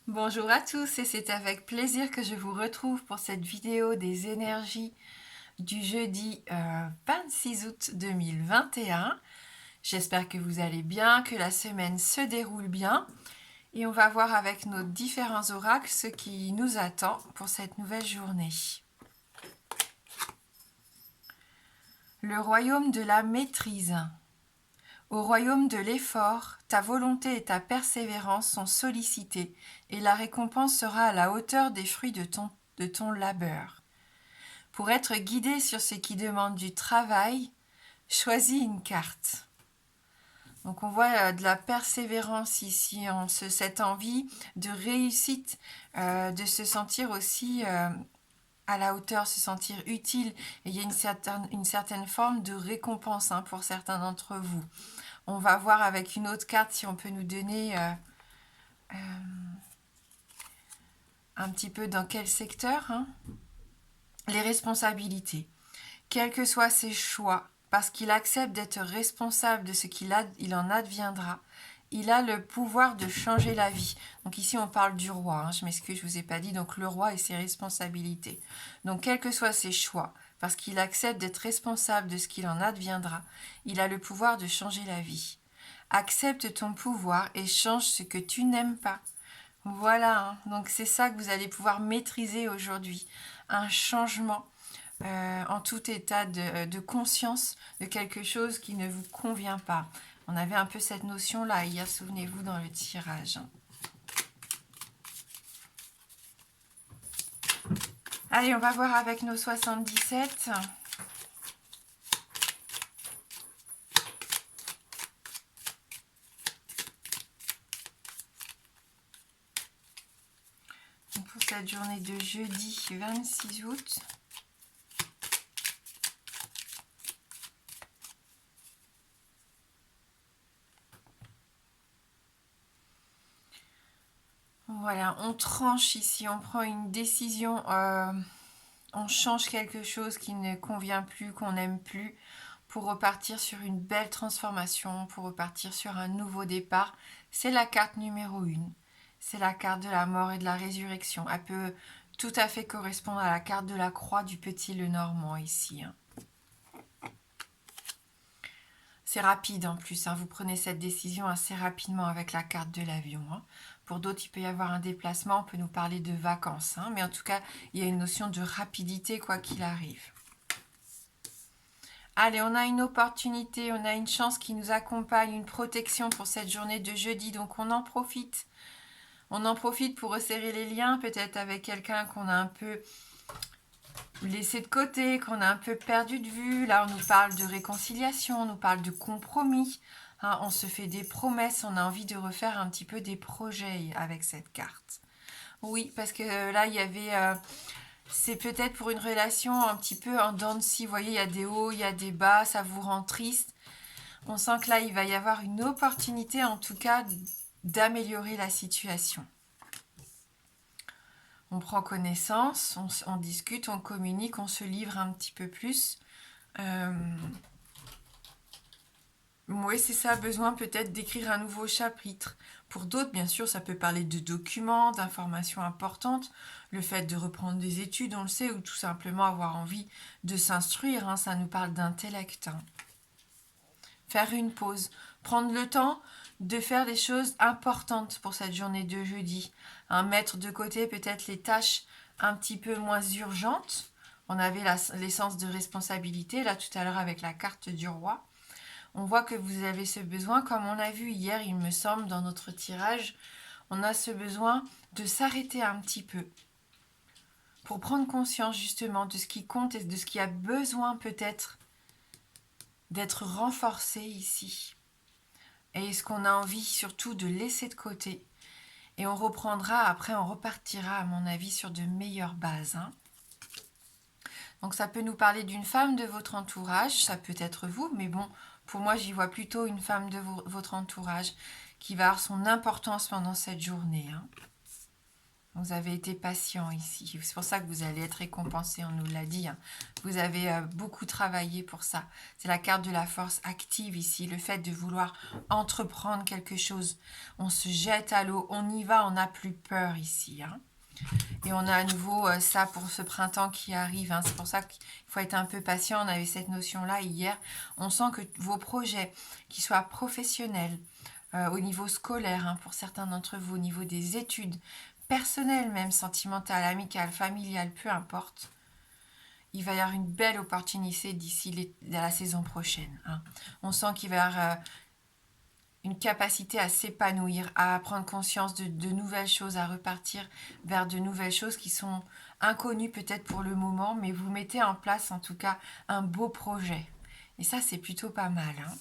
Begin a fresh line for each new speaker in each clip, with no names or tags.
Bonjour à tous et c'est avec plaisir que je vous retrouve pour cette vidéo des énergies du jeudi 26 août 2021. J'espère que vous allez bien, que la semaine se déroule bien et on va voir avec nos différents oracles ce qui nous attend pour cette nouvelle journée. Le royaume de la maîtrise. Au royaume de l'effort, ta volonté et ta persévérance sont sollicitées, et la récompense sera à la hauteur des fruits de ton labeur. Pour être guidé sur ce qui demande du travail, choisis une carte. Donc on voit de la persévérance ici, cette envie de réussite, de se sentir aussi à la hauteur, se sentir utile. Et il y a une certaine forme de récompense pour certains d'entre vous. On va voir avec une autre carte si on peut nous donner un petit peu dans quel secteur. Les responsabilités. Quels que soient ses choix, parce qu'il accepte d'être responsable de ce il en adviendra, il a le pouvoir de changer la vie. Donc ici on parle du roi, je m'excuse, je ne vous ai pas dit, donc le roi et ses responsabilités. Donc quels que soient ses choix, parce qu'il accepte d'être responsable de ce qu'il en adviendra, il a le pouvoir de changer la vie. Accepte ton pouvoir et change ce que tu n'aimes pas. Voilà, donc c'est ça que vous allez pouvoir maîtriser aujourd'hui. Un changement en tout état de conscience de quelque chose qui ne vous convient pas. On avait un peu cette notion-là hier, souvenez-vous, dans le tirage. Allez, on va voir avec nos 77. Pour cette journée de jeudi 26 août. Voilà, on tranche ici, on prend une décision, on change quelque chose qui ne convient plus, qu'on n'aime plus, pour repartir sur une belle transformation, pour repartir sur un nouveau départ. C'est la carte numéro 1. C'est la carte de la mort et de la résurrection. Elle peut tout à fait correspondre à la carte de la croix du petit Lenormand ici. C'est rapide en plus, vous prenez cette décision assez rapidement avec la carte de l'avion. Pour d'autres, il peut y avoir un déplacement, on peut nous parler de vacances. Mais en tout cas, il y a une notion de rapidité quoi qu'il arrive. Allez, on a une opportunité, on a une chance qui nous accompagne, une protection pour cette journée de jeudi, donc on en profite. On en profite pour resserrer les liens, peut-être avec quelqu'un qu'on a un peu laissé de côté, qu'on a un peu perdu de vue. Là, on nous parle de réconciliation, on nous parle de compromis. On se fait des promesses, on a envie de refaire un petit peu des projets avec cette carte. Oui, parce que là, il y avait... c'est peut-être pour une relation un petit peu en dents de scie. Vous voyez, il y a des hauts, il y a des bas, ça vous rend triste. On sent que là, il va y avoir une opportunité, en tout cas, d'améliorer la situation. On prend connaissance, on discute, on communique, on se livre un petit peu plus. Oui, c'est ça, besoin peut-être d'écrire un nouveau chapitre. Pour d'autres, bien sûr, ça peut parler de documents, d'informations importantes, le fait de reprendre des études, on le sait, ou tout simplement avoir envie de s'instruire, ça nous parle d'intellect. Faire une pause, prendre le temps de faire des choses importantes pour cette journée de jeudi. Mettre de côté peut-être les tâches un petit peu moins urgentes. On avait l'essence de responsabilité, là tout à l'heure avec la carte du roi. On voit que vous avez ce besoin, comme on a vu hier, il me semble, dans notre tirage, on a ce besoin de s'arrêter un petit peu pour prendre conscience justement de ce qui compte et de ce qui a besoin peut-être d'être renforcé ici. Et ce qu'on a envie surtout de laisser de côté. Et on reprendra, après on repartira à mon avis sur de meilleures bases. Donc ça peut nous parler d'une femme de votre entourage, ça peut être vous, mais bon, pour moi j'y vois plutôt une femme de votre entourage qui va avoir son importance pendant cette journée. Vous avez été patient ici. C'est pour ça que vous allez être récompensé, on nous l'a dit. Hein. Vous avez beaucoup travaillé pour ça. C'est la carte de la force active ici, le fait de vouloir entreprendre quelque chose. On se jette à l'eau, on y va, on n'a plus peur ici. Hein. Et on a à nouveau ça pour ce printemps qui arrive. Hein. C'est pour ça qu'il faut être un peu patient. On avait cette notion-là hier. On sent que vos projets, qu'ils soient professionnels, au niveau scolaire, hein, pour certains d'entre vous, au niveau des études, personnelles même, sentimentales, amicales, familiales, peu importe, il va y avoir une belle opportunité d'ici la saison prochaine. Hein. On sent qu'il va y avoir une capacité à s'épanouir, à prendre conscience de nouvelles choses, à repartir vers de nouvelles choses qui sont inconnues peut-être pour le moment, mais vous mettez en place en tout cas un beau projet. Et ça, c'est plutôt pas mal. Hein.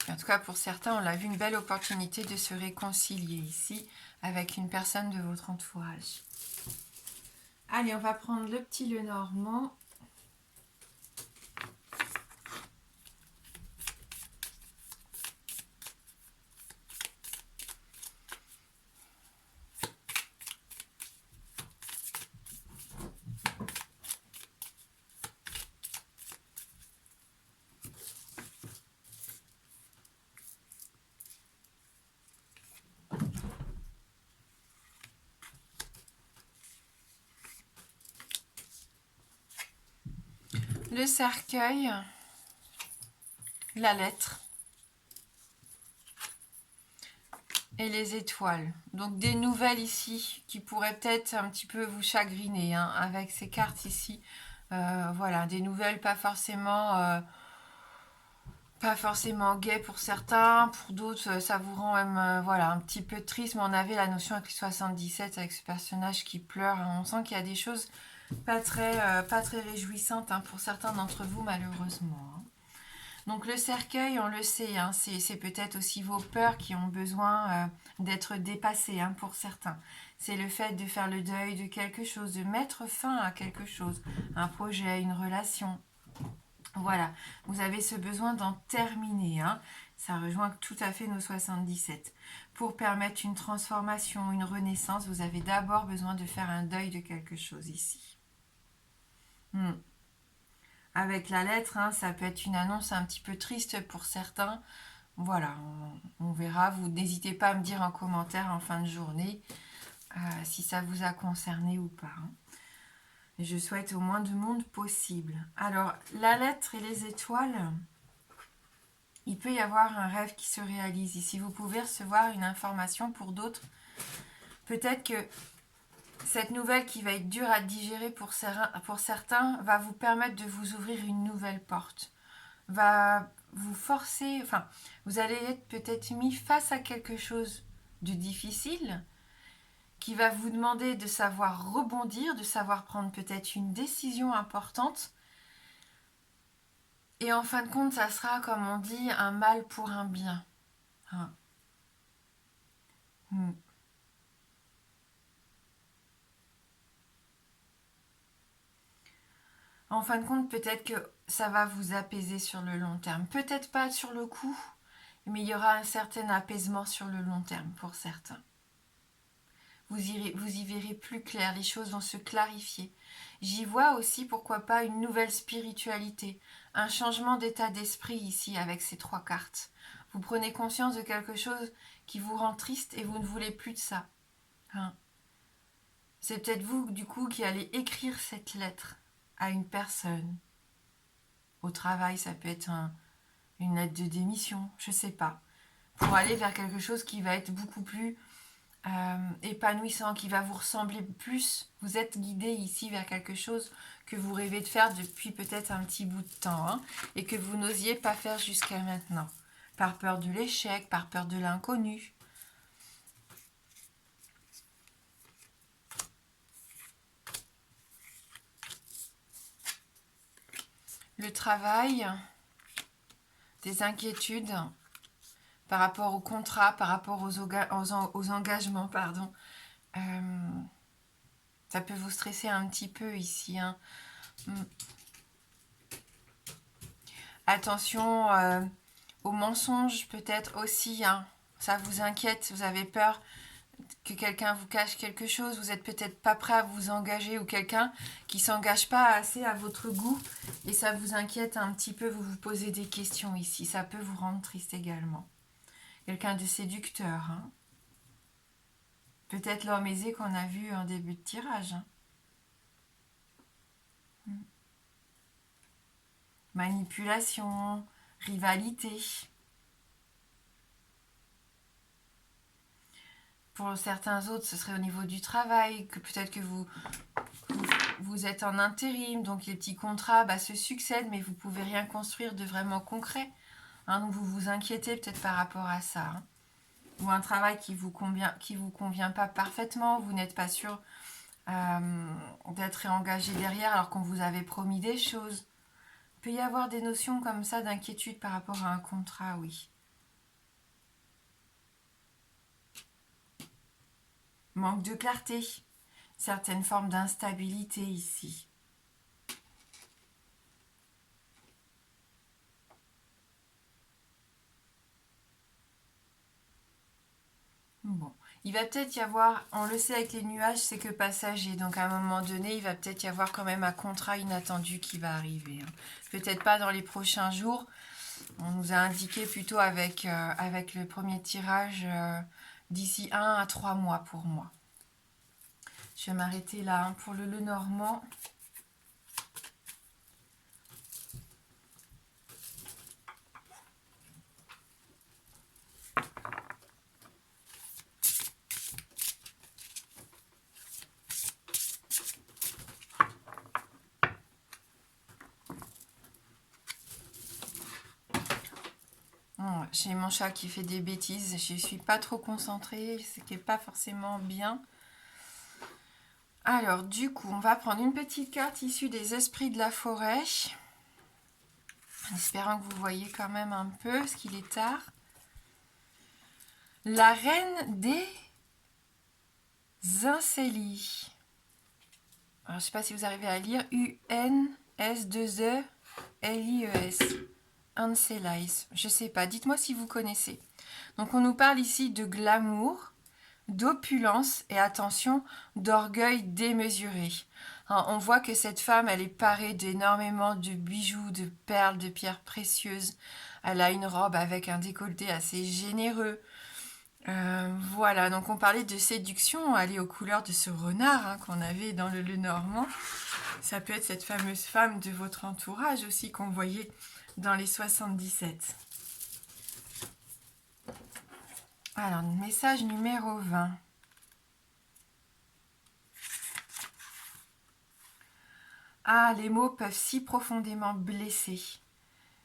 En tout cas, pour certains, on l'a vu, une belle opportunité de se réconcilier ici avec une personne de votre entourage. Allez, on va prendre le petit Lenormand. Le cercueil, la lettre et les étoiles. Donc des nouvelles ici qui pourraient peut-être un petit peu vous chagriner hein, avec ces cartes ici. Voilà, des nouvelles pas forcément gaies pour certains, pour d'autres ça vous rend même voilà, un petit peu triste. Mais on avait la notion avec les 77 avec ce personnage qui pleure. Hein. On sent qu'il y a des choses pas très réjouissantes hein, pour certains d'entre vous malheureusement. Hein. Donc le cercueil, on le sait, hein, c'est peut-être aussi vos peurs qui ont besoin d'être dépassées hein, pour certains. C'est le fait de faire le deuil de quelque chose, de mettre fin à quelque chose, un projet, une relation. Voilà, vous avez ce besoin d'en terminer. Hein. Ça rejoint tout à fait nos 77. Pour permettre une transformation, une renaissance, vous avez d'abord besoin de faire un deuil de quelque chose ici. Avec la lettre, hein, ça peut être une annonce un petit peu triste pour certains. Voilà, on verra. Vous n'hésitez pas à me dire en commentaire en fin de journée si ça vous a concerné ou pas. Hein. Et je souhaite au moins de monde possible. Alors, la lettre et les étoiles, il peut y avoir un rêve qui se réalise. Ici, vous pouvez recevoir une information pour d'autres. Peut-être que cette nouvelle qui va être dure à digérer pour certains va vous permettre de vous ouvrir une nouvelle porte. Va vous forcer, enfin, vous allez être peut-être mis face à quelque chose de difficile qui va vous demander de savoir rebondir, de savoir prendre peut-être une décision importante. Et en fin de compte, ça sera, comme on dit, un mal pour un bien. Hein. En fin de compte, peut-être que ça va vous apaiser sur le long terme. Peut-être pas sur le coup, mais il y aura un certain apaisement sur le long terme pour certains. Vous y verrez plus clair, les choses vont se clarifier. J'y vois aussi, pourquoi pas, une nouvelle spiritualité, un changement d'état d'esprit ici avec ces 3 cartes. Vous prenez conscience de quelque chose qui vous rend triste et vous ne voulez plus de ça. Hein. C'est peut-être vous, du coup, qui allez écrire cette lettre à une personne. Au travail, ça peut être une lettre de démission, je sais pas. Pour aller vers quelque chose qui va être beaucoup plus épanouissant, qui va vous ressembler plus. Vous êtes guidé ici vers quelque chose que vous rêvez de faire depuis peut-être un petit bout de temps hein, et que vous n'osiez pas faire jusqu'à maintenant. Par peur de l'échec, par peur de l'inconnu. Le travail, des inquiétudes par rapport au contrat, par rapport aux engagements, pardon. Ça peut vous stresser un petit peu ici. Hein. Attention aux mensonges peut-être aussi, hein. Ça vous inquiète, vous avez peur que quelqu'un vous cache quelque chose, vous n'êtes peut-être pas prêt à vous engager, ou quelqu'un qui s'engage pas assez à votre goût et ça vous inquiète un petit peu, vous vous posez des questions ici, ça peut vous rendre triste également. Quelqu'un de séducteur, hein. Peut-être l'homme aisé qu'on a vu en début de tirage, hein. Manipulation, rivalité. Pour certains autres, ce serait au niveau du travail, que peut-être que vous êtes en intérim, donc les petits contrats se succèdent, mais vous ne pouvez rien construire de vraiment concret. Hein, donc vous vous inquiétez peut-être par rapport à ça. Hein. Ou un travail qui vous convient pas parfaitement, vous n'êtes pas sûr d'être réengagé derrière alors qu'on vous avait promis des choses. Il peut y avoir des notions comme ça d'inquiétude par rapport à un contrat, oui. Manque de clarté, certaines formes d'instabilité ici. Bon, il va peut-être y avoir, on le sait avec les nuages, c'est que passager, donc à un moment donné, il va peut-être y avoir quand même un contrat inattendu qui va arriver. Hein. Peut-être pas dans les prochains jours, on nous a indiqué plutôt avec le premier tirage d'ici 1 à 3 mois pour moi. Je vais m'arrêter là hein, pour le Lenormand. J'ai mon chat qui fait des bêtises, je ne suis pas trop concentrée, ce qui n'est pas forcément bien. Alors, du coup, on va prendre une petite carte issue des esprits de la forêt. En espérant que vous voyez quand même un peu, parce qu'il est tard. La reine des Incélies. Alors, je ne sais pas si vous arrivez à lire. U-N-S-2-E-L-I-E-S. Ancelies. Je ne sais pas. Dites-moi si vous connaissez. Donc, on nous parle ici de glamour, d'opulence et, attention, d'orgueil démesuré. Alors, on voit que cette femme, elle est parée d'énormément de bijoux, de perles, de pierres précieuses. Elle a une robe avec un décolleté assez généreux. Voilà, donc on parlait de séduction, aller aux couleurs de ce renard hein, qu'on avait dans le Lenormand. Ça peut être cette fameuse femme de votre entourage aussi qu'on voyait dans les 77. Alors, message numéro 20. Ah, les mots peuvent si profondément blesser.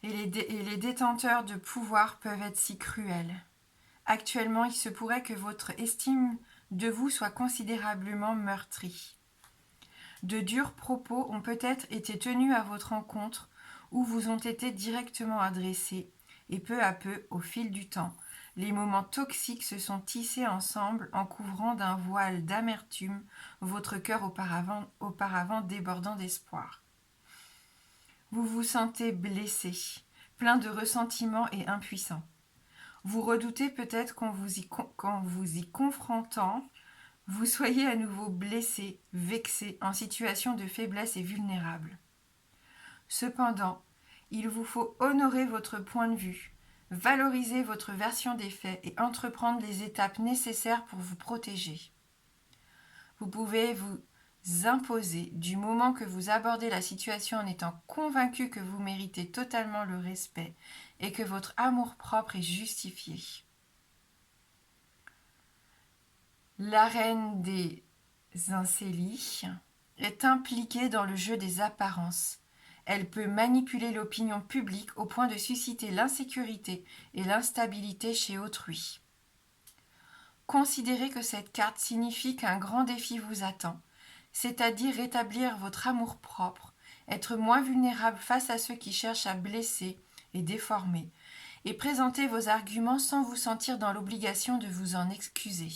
Et les détenteurs de pouvoir peuvent être si cruels. Actuellement, il se pourrait que votre estime de vous soit considérablement meurtrie. De durs propos ont peut-être été tenus à votre encontre ou vous ont été directement adressés, et peu à peu, au fil du temps, les moments toxiques se sont tissés ensemble en couvrant d'un voile d'amertume votre cœur auparavant débordant d'espoir. Vous vous sentez blessé, plein de ressentiment et impuissant. Vous redoutez peut-être qu'en vous y confrontant, vous soyez à nouveau blessé, vexé, en situation de faiblesse et vulnérable. Cependant, il vous faut honorer votre point de vue, valoriser votre version des faits et entreprendre les étapes nécessaires pour vous protéger. Vous pouvez vous imposer du moment que vous abordez la situation en étant convaincu que vous méritez totalement le respect et que votre amour-propre est justifié. La reine des Incélies est impliquée dans le jeu des apparences. Elle peut manipuler l'opinion publique au point de susciter l'insécurité et l'instabilité chez autrui. Considérez que cette carte signifie qu'un grand défi vous attend, c'est-à-dire rétablir votre amour-propre, être moins vulnérable face à ceux qui cherchent à blesser et déformer, et présenter vos arguments sans vous sentir dans l'obligation de vous en excuser.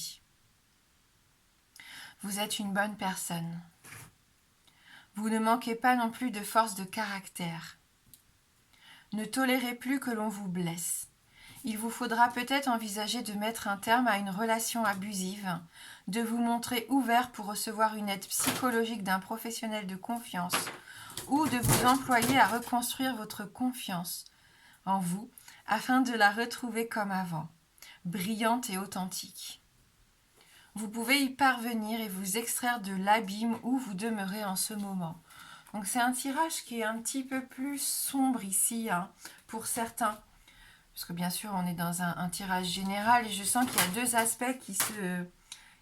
Vous êtes une bonne personne. Vous ne manquez pas non plus de force de caractère. Ne tolérez plus que l'on vous blesse. Il vous faudra peut-être envisager de mettre un terme à une relation abusive, de vous montrer ouvert pour recevoir une aide psychologique d'un professionnel de confiance ou de vous employer à reconstruire votre confiance en vous afin de la retrouver comme avant, brillante et authentique. Vous pouvez y parvenir et vous extraire de l'abîme où vous demeurez en ce moment. Donc c'est un tirage qui est un petit peu plus sombre ici, pour certains. Parce que bien sûr, on est dans un tirage général et je sens qu'il y a deux aspects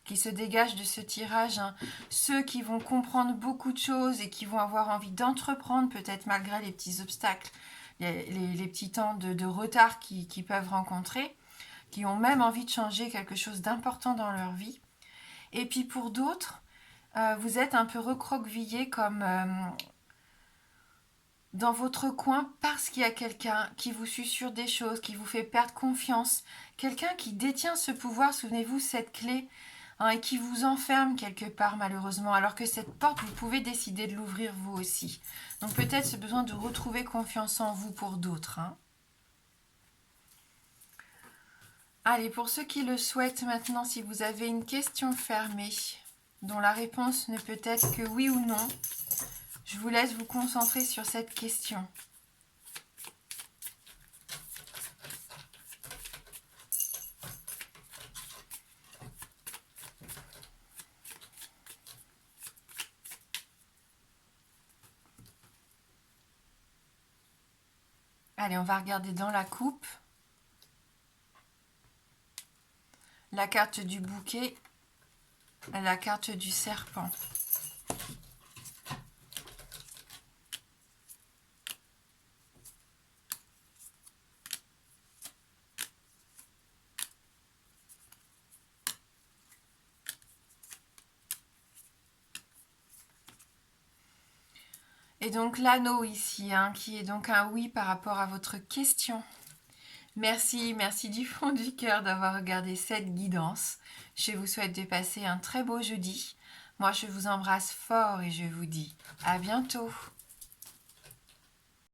qui se dégagent de ce tirage. Ceux qui vont comprendre beaucoup de choses et qui vont avoir envie d'entreprendre, peut-être malgré les petits obstacles, les petits temps de retard qu'ils peuvent rencontrer, qui ont même envie de changer quelque chose d'important dans leur vie. Et puis pour d'autres, vous êtes un peu recroquevillé comme dans votre coin parce qu'il y a quelqu'un qui vous susurre des choses, qui vous fait perdre confiance, quelqu'un qui détient ce pouvoir, souvenez-vous, cette clé, et qui vous enferme quelque part malheureusement, alors que cette porte, vous pouvez décider de l'ouvrir vous aussi. Donc peut-être ce besoin de retrouver confiance en vous pour d'autres. Allez, pour ceux qui le souhaitent maintenant, si vous avez une question fermée, dont la réponse ne peut être que oui ou non, je vous laisse vous concentrer sur cette question. Allez, on va regarder dans la coupe. La carte du bouquet et la carte du serpent. Et donc l'anneau ici, qui est donc un oui par rapport à votre question. Merci du fond du cœur d'avoir regardé cette guidance. Je vous souhaite de passer un très beau jeudi. Moi, je vous embrasse fort et je vous dis à bientôt.